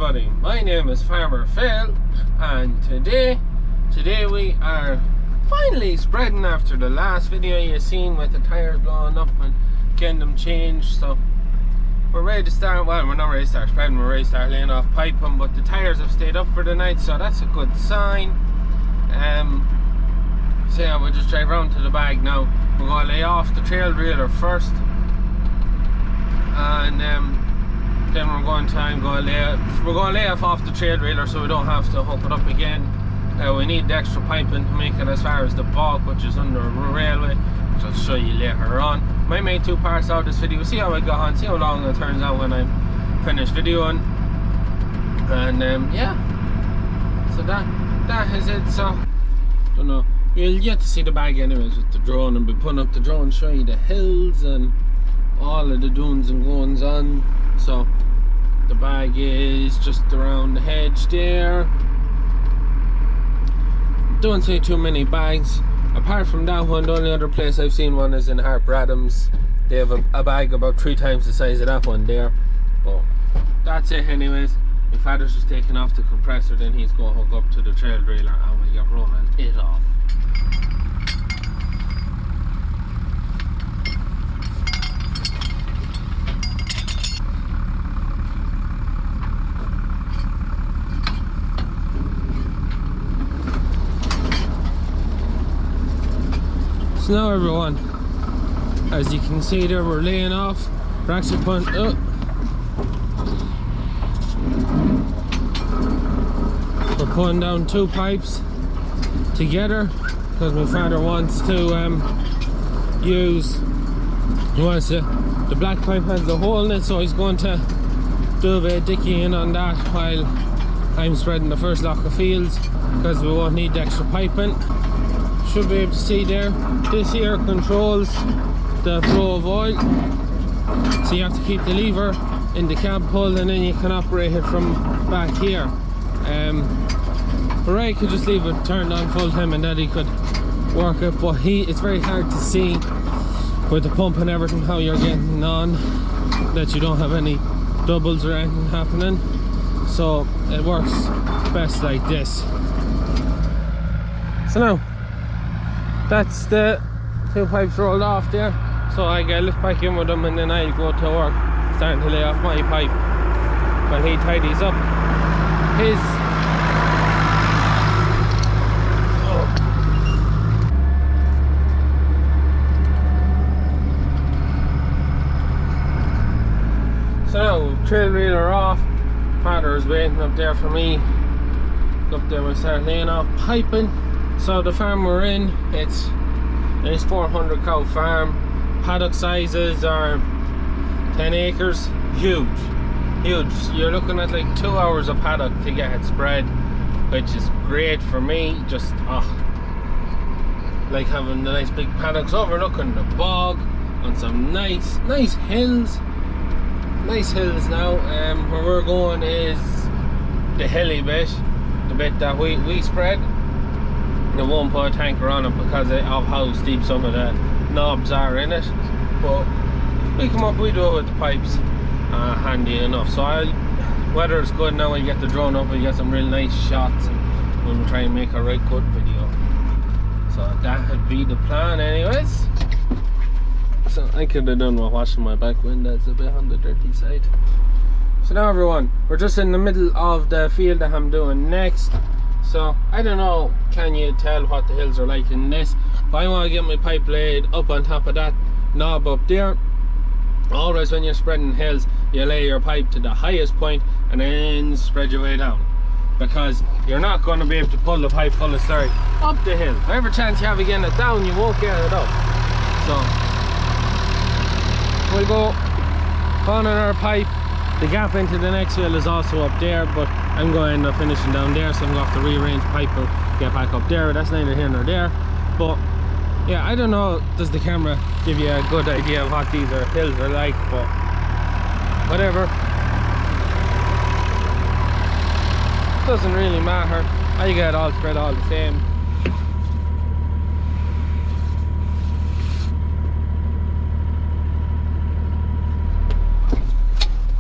everybody, my name is Farmer Phil, and today we are finally spreading after the last video you seen with the tires blowing up and getting them changed. So we're ready to start. Well, we're not ready to start spreading, we're ready to start laying off piping, but the tires have stayed up for the night, so that's a good sign. So yeah, we'll just drive around to the bag now. We're going to lay off the trail trailer first, and then we're going to lay off the trail trailer so we don't have to hook it up again. We need the extra piping to make it as far as the bog, which is under a railway, which I'll show you later on. Might make two parts out of this video, see how I go on, see how long it turns out when I'm finished videoing. And yeah, so that is it. So don't know, you'll get to see the bag anyways with the drone, and be putting up the drone, show you the hills and all of the doings and goings on. So the bag is just around the hedge there. Don't see too many bags apart from that one. The only other place I've seen one is in Harper Adams. They have a bag about 3 times the size of that one there. But that's it anyways. My father's just taking off the compressor, then he's going to hook up to the trail trailer and we get running it off. So now everyone, as you can see there, we're laying off. We're actually putting we're putting down 2 pipes together because my father wants to the black pipe has the hole in it, so he's going to do a bit of dickying on that while I'm spreading the first lock of fields, because we won't need the extra piping. Should be able to see there, this here controls the flow of oil, so you have to keep the lever in the cab pull and then you can operate it from back here. Ray could just leave it turned on full time and then he could work it, but it's very hard to see with the pump and everything how you're getting on, that you don't have any doubles or anything happening, so it works best like this. So now that's the 2 pipes rolled off there, so I get lift back in with them and then I'll go to work starting to lay off my pipe while he tidies up his. So now trail trailer off, father is waiting up there for me. Up there we start laying off piping. So the farm we're in, it's 400 cow farm. Paddock sizes are 10 acres, huge. You're looking at like 2 hours of paddock to get it spread, which is great for me. Just like having the nice big paddocks overlooking the bog on some nice hills. Nice hills now. Where we're going is the hilly bit, the bit that we spread. They won't put a tanker on it because of how steep some of the knobs are in it, but we do it with the pipes handy enough. So weather is good now, we get the drone up, we get some real nice shots, and we'll try and make a right good video. So that would be the plan anyways. So I could have done with washing my back window, it's a bit on the dirty side. So now everyone, we're just in the middle of the field that I'm doing next. So I don't know, can you tell what the hills are like in this, but I want to get my pipe laid up on top of that knob up there. Always when you're spreading hills, you lay your pipe to the highest point and then spread your way down, because you're not going to be able to pull the pipe full of slurry up the hill. Whatever chance you have of getting it down, you won't get it up. So we'll go on our pipe. The gap into the next hill is also up there, but I'm going to end up finishing down there, so I'm going to have to rearrange pipe and get back up there. That's neither here nor there. But yeah, I don't know, does the camera give you a good idea of what these hills are like, but whatever. Doesn't really matter. I get it all spread all the same.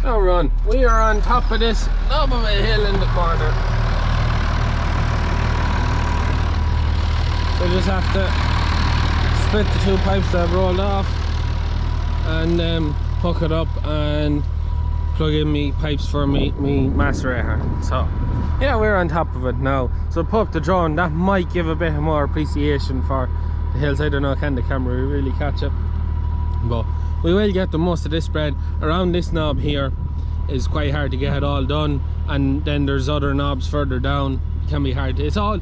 Now we are on top of this knob of a hill in the corner. So just have to split the two pipes that I've rolled off and hook it up and plug in me pipes for me macerator. So yeah, we're on top of it now. So pull up the drone, that might give a bit more appreciation for the hills. I don't know, can the camera really catch it? But we will get the most of this spread. Around this knob here is quite hard to get it all done, and then there's other knobs further down. It can be hard. It's all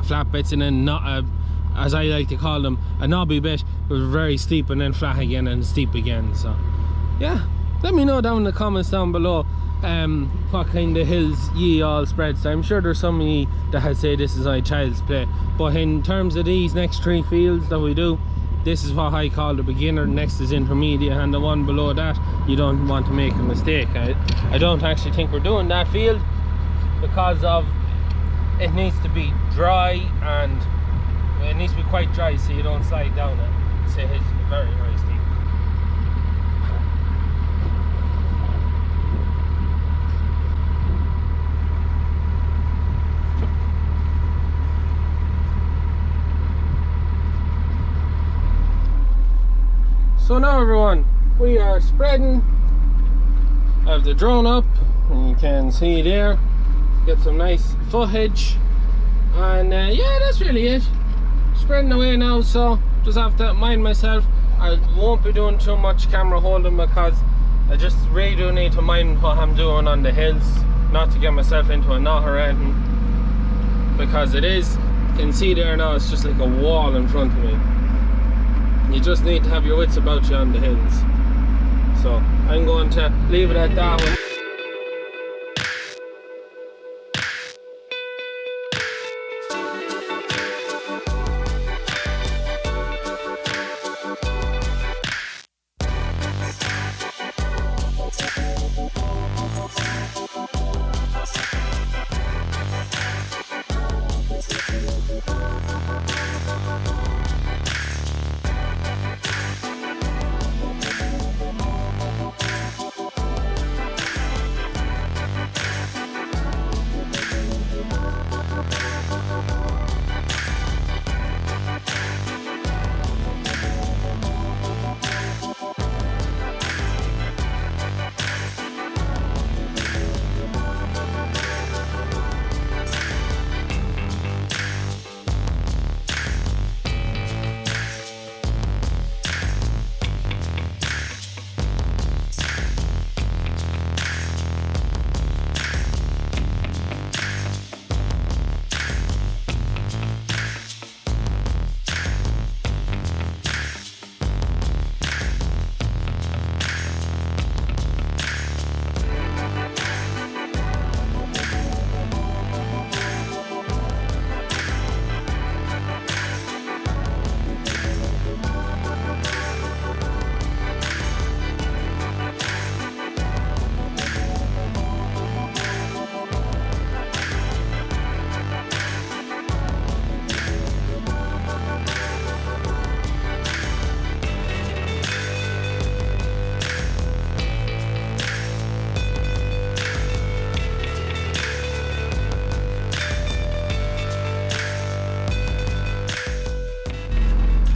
flat bits, and then not as I like to call them, a knobby bit, but very steep and then flat again and steep again. So yeah, let me know down in the comments down below what kind of hills ye all spread. So I'm sure there's some of ye that had say this is child's play, but in terms of these next 3 fields that we do, this is what I call the beginner, next is intermediate, and the one below that you don't want to make a mistake. I don't actually think we're doing that field because of it needs to be dry, and it needs to be quite dry so you don't slide down it. Say it's very, very steep. So now everyone, we are spreading. I have the drone up, and you can see there, get some nice footage, and yeah, that's really it. Spreading away now, so just have to mind myself. I won't be doing too much camera holding because I just really do need to mind what I'm doing on the hills, not to get myself into a knot or anything, because it is, you can see there now, it's just like a wall in front of me. You just need to have your wits about you on the hills. So I'm going to leave it at that one.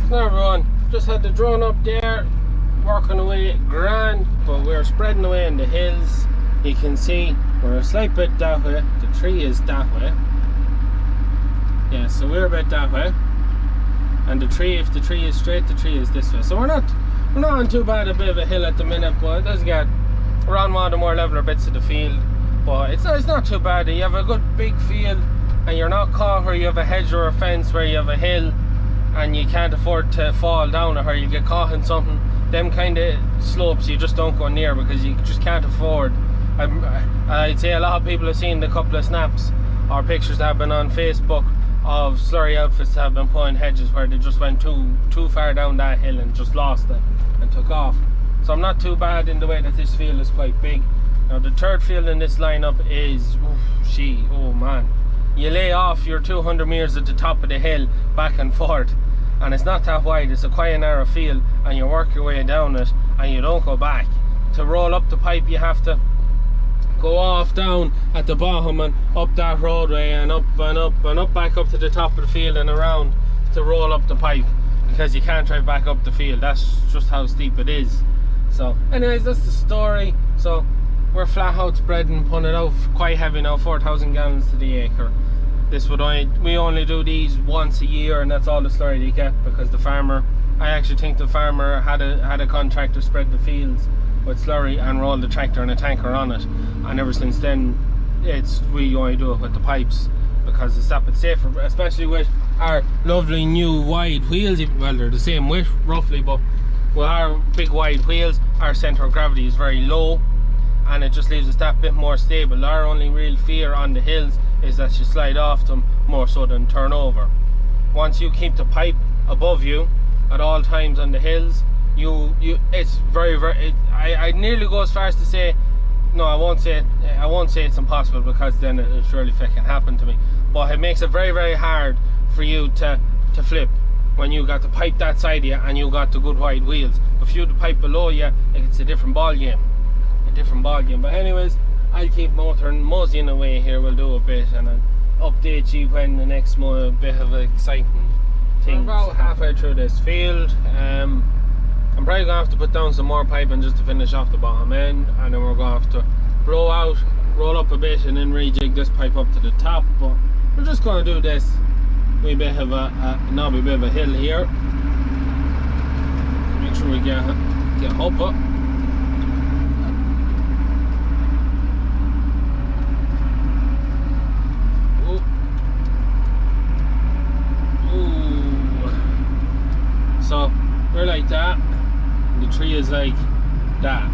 Now everyone, just had the drone up there, working away grand, but we're spreading away in the hills. You can see we're a slight bit that way, the tree is that way. Yeah, so we're a bit that way. And the tree, if the tree is straight, the tree is this way. So we're not on too bad a bit of a hill at the minute, but it does get around one of the more leveler bits of the field. But it's not too bad. You have a good big field and you're not caught where you have a hedge or a fence where you have a hill and you can't afford to fall down or you get caught in something. Them kind of slopes you just don't go near because you just can't afford. I'd say a lot of people have seen the couple of snaps or pictures that have been on Facebook of slurry outfits that have been pulling hedges where they just went too far down that hill and just lost it and took off. So I'm not too bad in the way that this field is quite big. Now the third field in this lineup is, oh man, you lay off your 200 meters at the top of the hill back and forth, and it's not that wide. It's a quite narrow field, and you work your way down it and you don't go back to roll up the pipe, you have to go off down at the bottom and up that roadway and up and up and up back up to the top of the field and around to roll up the pipe, because you can't drive back up the field. That's just how steep it is. So anyways, that's the story. So we're flat out spreading, putting it out quite heavy now, 4,000 gallons to the acre. We only do these once a year, and that's all the slurry they get, because the farmer, I actually think the farmer had a contractor spread the fields with slurry and roll the tractor and a tanker on it, and ever since then we only do it with the pipes, because it's that bit safer, especially with our lovely new wide wheels. Well, they're the same width roughly, but with our big wide wheels, our centre of gravity is very low, and it just leaves us that bit more stable. Our only real fear on the hills is that you slide off them more so than turn over. Once you keep the pipe above you at all times on the hills, it's very I nearly go as far as to say, no, I won't say it's impossible, because then it surely can happen to me, but it makes it very hard for you to flip when you got the pipe that side of you and you got the good wide wheels. If you have the pipe below you, it's a different ball game. But anyways, I'll keep moseying away here. We'll do a bit and I'll update you when the next bit of exciting things. We're about halfway through this field. I'm probably gonna have to put down some more piping just to finish off the bottom end, and then we're gonna have to blow out, roll up a bit, and then rejig this pipe up to the top. But we're just gonna do this wee bit of a hill here. Make sure we get up. So we're like that, the tree is like that.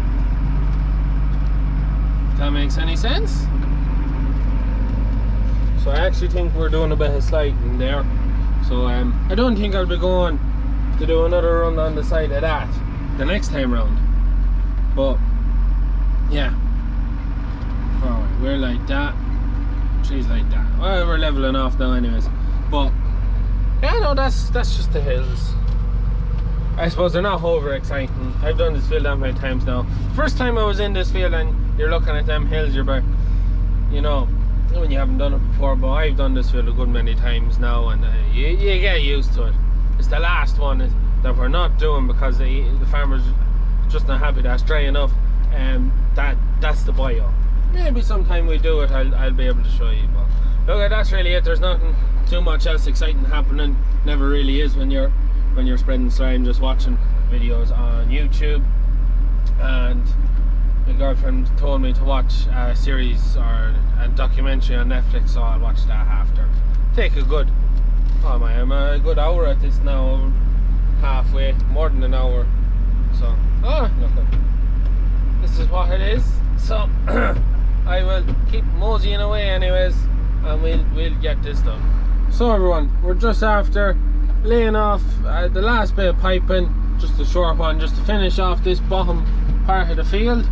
If that makes any sense? So I actually think we're doing a bit of sliding there. So I don't think I'll be going to do another run on the side of that the next time round. But yeah, alright, we're like that, trees like that. Well, we're leveling off now anyways. But yeah, no, that's just the hills. I suppose they're not over exciting. I've done this field that many times now. First time I was in this field and you're looking at them hills, you're about, you know, when you haven't done it before, but I've done this field a good many times now, and you get used to it. It's the last one that we're not doing because the farmer's just not happy that's dry enough, and that's the bio. Maybe sometime we do it, I'll be able to show you, but look, that's really it. There's nothing too much else exciting happening. Never really is when you're spreading slime, just watching videos on YouTube. And my girlfriend told me to watch a series or a documentary on Netflix, so I'll watch that after. Take a good, I'm a good hour at this now, halfway, more than an hour. So, look, this is what it is. So I will keep moseying away anyways, and we'll get this done. So everyone, we're just after laying off the last bit of piping, just a short one, just to finish off this bottom part of the field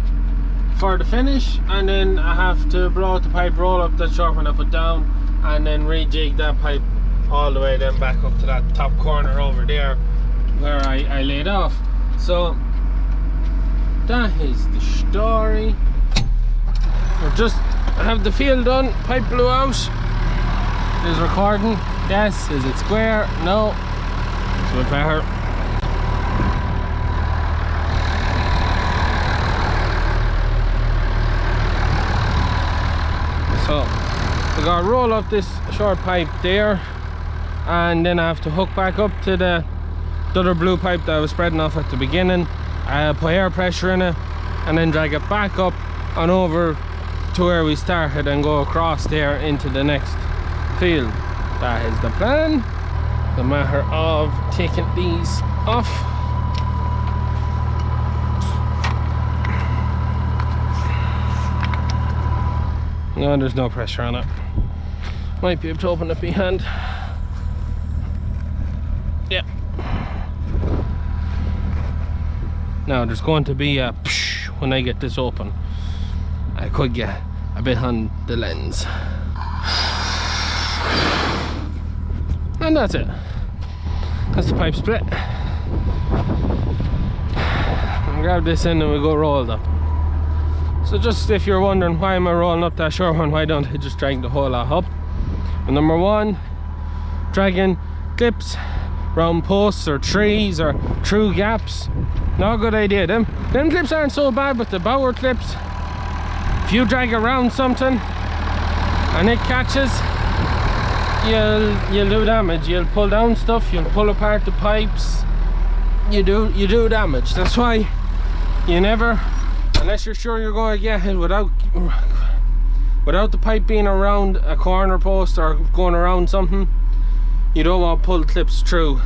for the finish, and then I have to blow out the pipe, roll up that short one I put down, and then rejig that pipe all the way then back up to that top corner over there where I laid off. So that is the story. We're just have the field done, pipe blew out. Is recording? Yes. Is it square? No. So it's better. So we gotta roll up this short pipe there, and then I have to hook back up to the other blue pipe that I was spreading off at the beginning, put air pressure in it, and then drag it back up and over to where we started and go across there into the next field. That is the plan. The matter of taking these off. No, there's no pressure on it. Might be able to open it by hand. Yeah. Now there's going to be a psh when I get this open. I could get a bit on the lens. And that's it. That's the pipe split. And grab this in and we go roll them. So just if you're wondering why am I rolling up that short one, why don't I just drag the whole lot up? And number one, dragging clips round posts or trees or through gaps, not a good idea. Them clips aren't so bad, but the bower clips, if you drag around something and it catches, you'll do damage. You'll pull down stuff, you'll pull apart the pipes, you do damage. That's why you never, unless you're sure you're going to get hit without the pipe being around a corner post or going around something, you don't want to pull clips through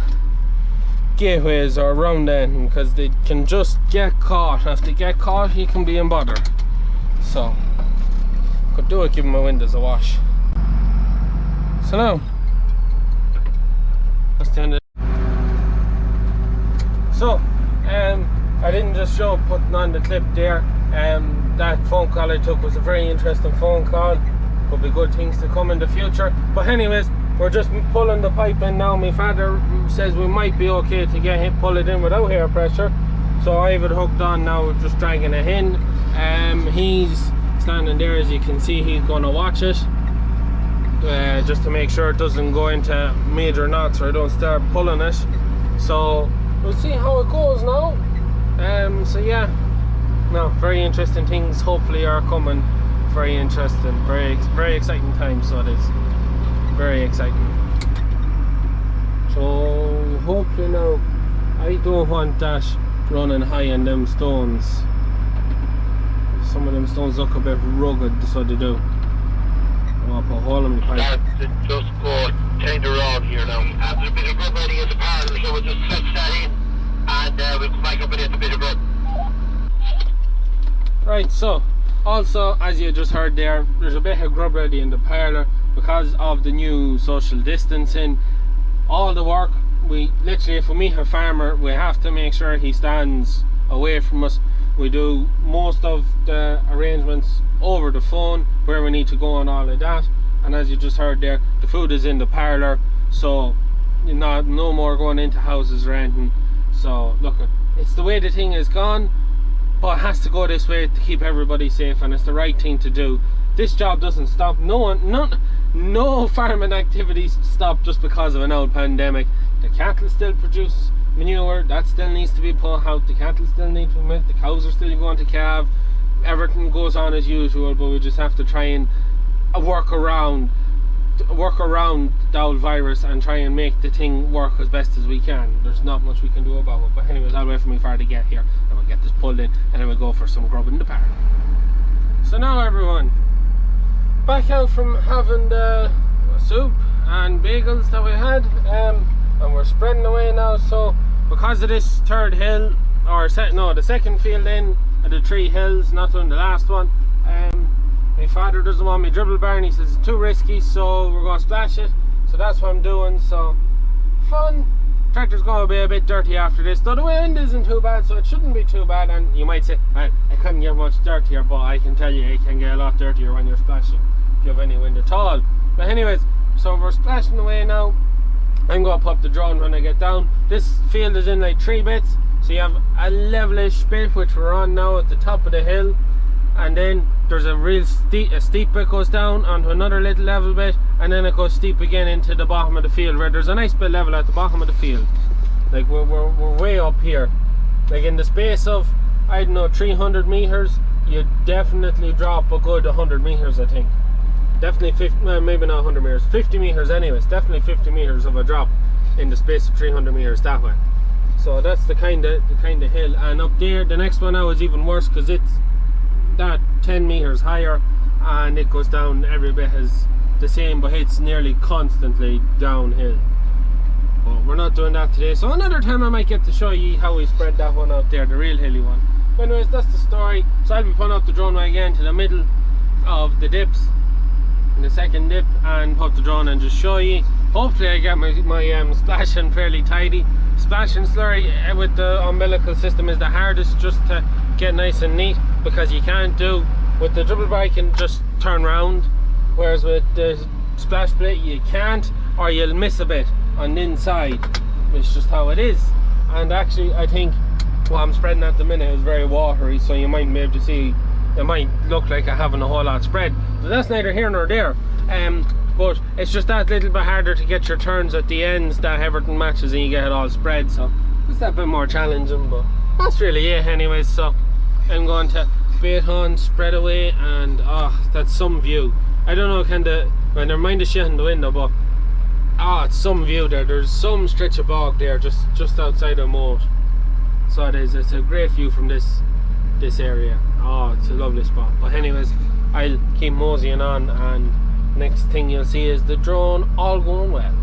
gateways or around them, because they can just get caught. If they get caught, you can be in bother. So could do it, give my windows a wash. So now that's the end of it. So I didn't just show putting on the clip there. That phone call I took was a very interesting phone call. Could be good things to come in the future. But anyways, we're just pulling the pipe in now. My father says we might be okay to get him, pull it in without air pressure. So I have it hooked on now, just dragging it in. He's standing there, as you can see. He's going to watch it just to make sure it doesn't go into major knots or I don't start pulling it. So we'll see how it goes now. So yeah, no, very interesting things hopefully are coming. Very interesting, very exciting time. So it is very exciting. So hopefully now, I don't want that running high on them stones. Some of them stones look a bit rugged, so they do. I'll put a hole in the pipe. Just go change around here now. There's a bit of rub ready in the parlour, so we'll just fetch that in and we'll come back up and get a bit of rub. Right, so also, as you just heard there's a bit of grub ready in the parlour because of the new social distancing. All the work, we literally, if we meet a farmer, we have to make sure he stands away from us. We do most of the arrangements over the phone where we need to go and all of that. And as you just heard there, the food is in the parlour, so no more going into houses or anything. So look, it's the way the thing is gone, but it has to go this way to keep everybody safe, and it's the right thing to do. This job doesn't stop. No farming activities stop just because of an old pandemic. The cattle still produce manure, that still needs to be pulled out. The cattle still need to be milked, the cows are still going to calve. Everything goes on as usual, but we just have to try and work around the old virus and try and make the thing work as best as we can. There's not much we can do about it. But anyways, I'll wait for me far to get here and we'll get this pulled in and then we'll go for some grub in the park. So now everyone, back out from having the soup and bagels that we had, and we're spreading away now. So because of this third hill, or the second field in of the 3 hills, not on the last one, my father doesn't want me dribble bar and he says it's too risky, so we're going to splash it. So that's what I'm doing. So fun. Tractor's going to be a bit dirty after this, though the wind isn't too bad, so it shouldn't be too bad. And you might say, I couldn't get much dirtier, but I can tell you it can get a lot dirtier when you're splashing if you have any wind at all. But anyways, so we're splashing away now. I'm going to pop the drone when I get down. This field is in like 3 bits, so you have a levelish bit which we're on now at the top of the hill, and then there's a real steep bit goes down onto another little level bit, and then it goes steep again into the bottom of the field, where there's a nice bit level at the bottom of the field. Like we're way up here. Like in the space of, I don't know, 300 meters, you definitely drop a good 100 meters, I think. Definitely 50, well, maybe not 100 meters, 50 meters anyways, definitely 50 meters of a drop in the space of 300 meters that way. So that's the kind of hill. And up there, the next one now is even worse because it's that 10 meters higher and it goes down every bit as the same, but it's nearly constantly downhill. But we're not doing that today, so another time I might get to show you how we spread that one out there, the real hilly one. But anyways, that's the story. So I'll be putting up the drone again to the middle of the dips, in the second dip, and put the drone and just show you. Hopefully I get my splashing fairly tidy. Splashing slurry with the umbilical system is the hardest, just to get nice and neat, because you can't do with the dribble bar, you can just turn round, whereas with the splash plate you can't, or you'll miss a bit on the inside. It's just how it is. And actually I think what I'm spreading at the minute is very watery, so you might be able to see it might look like I haven't a whole lot spread, but that's neither here nor there. But it's just that little bit harder to get your turns at the ends that everything matches and you get it all spread, so it's that bit more challenging, but that's really it anyways. So I'm going to bait on, spread away, and that's some view. I don't know, well, never mind the shit in the window, but it's some view there. There's some stretch of bog there just outside of Moat, so it's a great view from this area. It's a lovely spot. But anyways, I'll keep moseying on, and next thing you'll see is the drone all going well.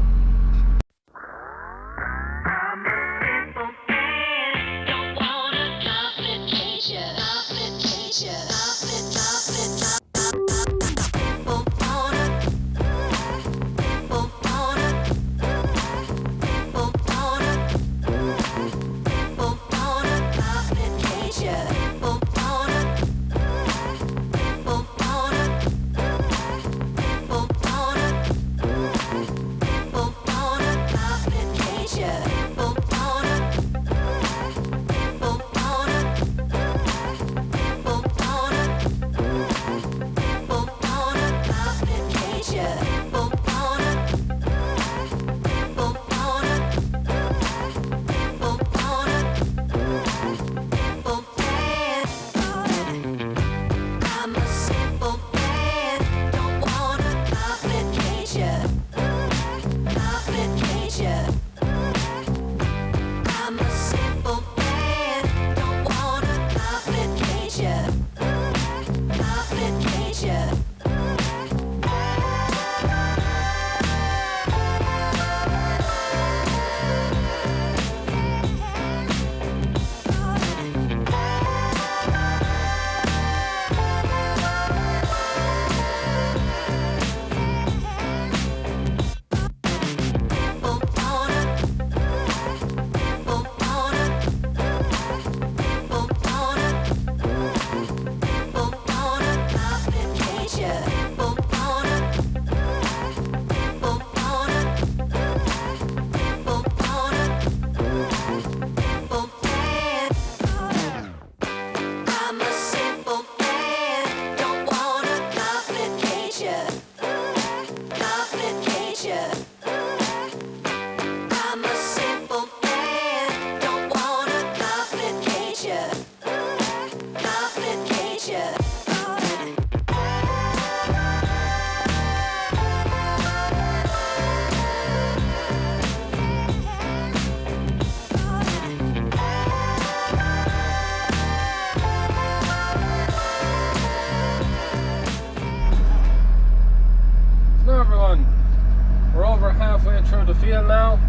Through the field now.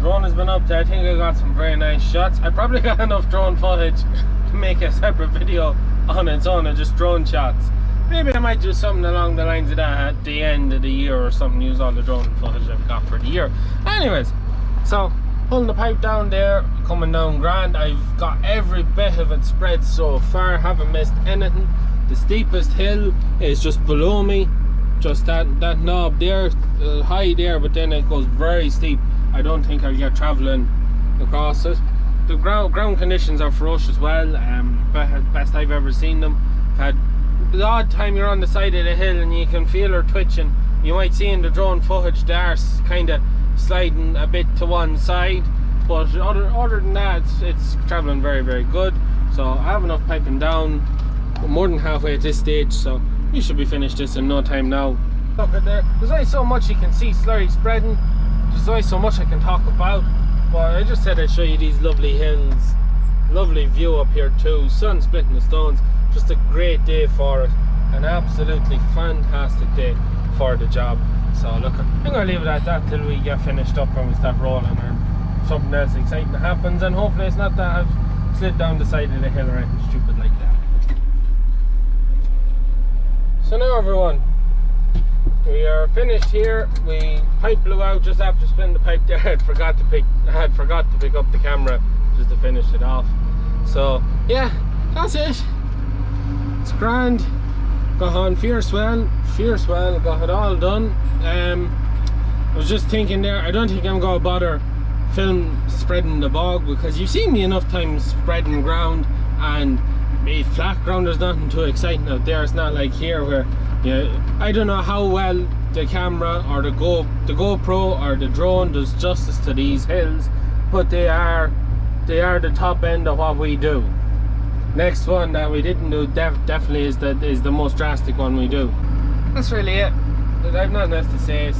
Drone has been up there. I think I got some very nice shots. I probably got enough drone footage to make a separate video on its own of just drone shots. Maybe I might do something along the lines of that at the end of the year or something, use all the drone footage I've got for the year. Anyways, so pulling the pipe down there, coming down grand. I've got every bit of it spread so far, haven't missed anything. The steepest hill is just below me, just that knob there, high there, but then it goes very steep. I don't think I'll get travelling across it. The ground conditions are ferocious well, best I've ever seen them. I've had the odd time you're on the side of the hill and you can feel her twitching. You might see in the drone footage the arse kind of sliding a bit to one side, but other than that it's travelling very, very good. So I have enough piping down, more than halfway at this stage, so we should be finished this in no time now. Look at there, there's only so much you can see slurry spreading, there's only so much I can talk about, but I just said I'd show you these lovely hills, lovely view up here too, sun splitting the stones, just a great day for it, an absolutely fantastic day for the job. So look, I'm going to leave it at that till we get finished up and we start rolling and something else exciting happens, and hopefully it's not that I've slid down the side of the hill or anything stupid like that. So now everyone, we are finished here. We pipe blew out just after spinning the pipe there. I had forgot to pick up the camera just to finish it off. So yeah, that's it. It's grand. Got on fierce well, got it all done. I was just thinking there, I don't think I'm gonna bother film spreading the bog, because you've seen me enough times spreading ground, and flat ground, there's nothing too exciting out there. It's not like here where, you know, I don't know how well the camera or the GoPro or the drone does justice to these hills, but they are the top end of what we do. Next one that we didn't do definitely is the most drastic one we do. That's really it. I've nothing else to say. It's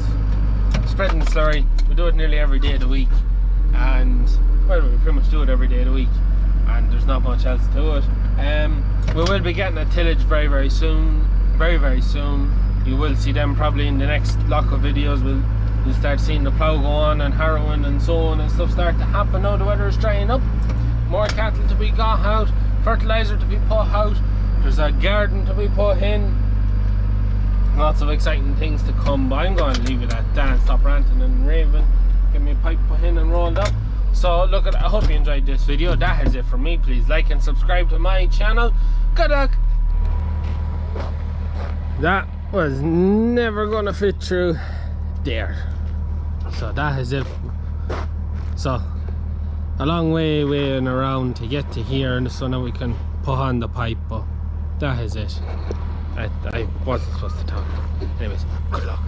spreading the slurry. We do it nearly every day of the week, and well, we pretty much do it every day of the week, and there's not much else to it. We will be getting a tillage very soon. Very soon. You will see them probably in the next block of videos. We'll start seeing the plough go on and harrowing and sowing and stuff start to happen now the weather is drying up. More cattle to be got out, fertilizer to be put out, there's a garden to be put in. Lots of exciting things to come, but I'm going to leave it at that. Stop ranting and raving. Get me a pipe put in and rolled up. So look, I hope you enjoyed this video. That is it from me. Please like and subscribe to my channel. Good luck. That was never gonna fit through there. So that is it. So a long way and around to get to here, and so now we can put on the pipe, but that is it. I wasn't supposed to talk. Anyways, good luck.